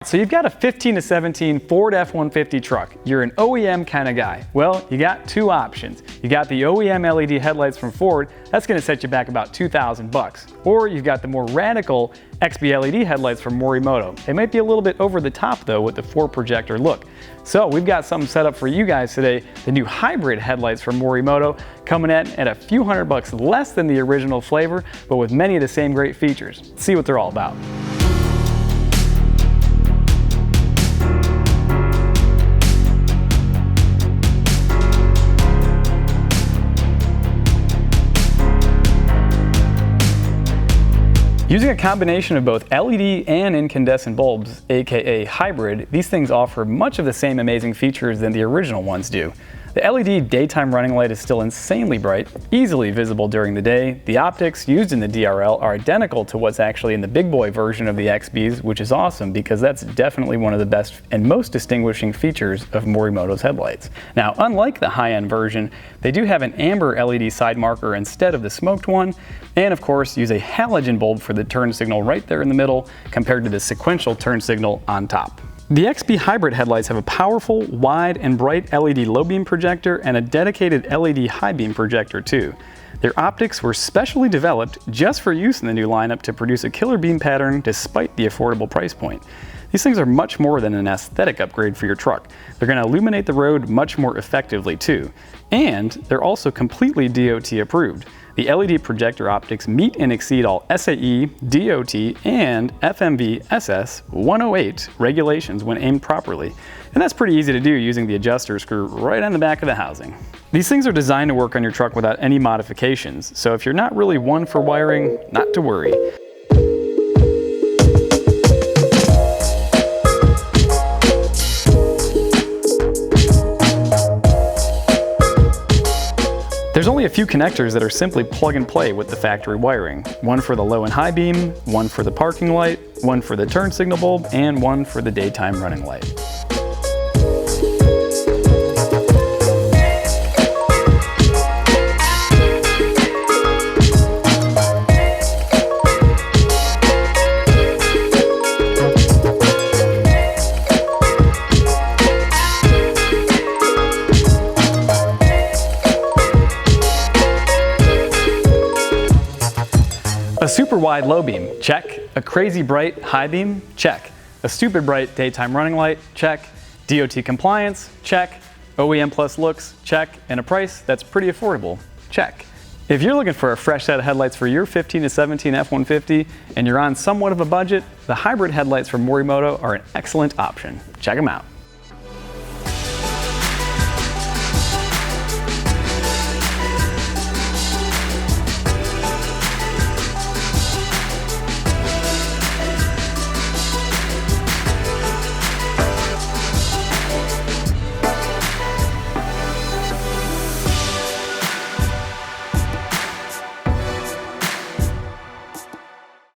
So you've got a 15 to 17 Ford F-150 truck. You're an OEM kind of guy. Well, you got two options. You got the OEM LED headlights from Ford. That's going to set you back about $2,000. Or you've got the more radical XB LED headlights from Morimoto. They might be a little bit over the top though with the 4-projector look. So we've got something set up for you guys today. The new hybrid headlights from Morimoto coming at a few $100 less than the original flavor, but with many of the same great features. Let's see what they're all about. Using a combination of both LED and incandescent bulbs, aka hybrid, these things offer much of the same amazing features than the original ones do. The LED daytime running light is still insanely bright, easily visible during the day. The optics used in the DRL are identical to what's actually in the big boy version of the XBs, which is awesome because that's definitely one of the best and most distinguishing features of Morimoto's headlights. Now, unlike the high-end version, they do have an amber LED side marker instead of the smoked one, and of course use a halogen bulb for the turn signal right there in the middle compared to the sequential turn signal on top. The XB hybrid headlights have a powerful, wide, and bright LED low beam projector and a dedicated LED high beam projector too. Their optics were specially developed just for use in the new lineup to produce a killer beam pattern despite the affordable price point. These things are much more than an aesthetic upgrade for your truck. They're going to illuminate the road much more effectively too. And they're also completely DOT approved. The LED projector optics meet and exceed all SAE, DOT, and FMV SS 108 regulations when aimed properly. And that's pretty easy to do using the adjuster screw right on the back of the housing. These things are designed to work on your truck without any modifications, so if you're not really one for wiring, not to worry. There's only a few connectors that are simply plug and play with the factory wiring. One for the low and high beam, one for the parking light, one for the turn signal bulb, and one for the daytime running light. A super wide low beam, check. A crazy bright high beam, check. A stupid bright daytime running light, check. DOT compliance, check. OEM plus looks, check. And a price that's pretty affordable, check. If you're looking for a fresh set of headlights for your 15 to 17 F-150 and you're on somewhat of a budget, the hybrid headlights from Morimoto are an excellent option. Check them out.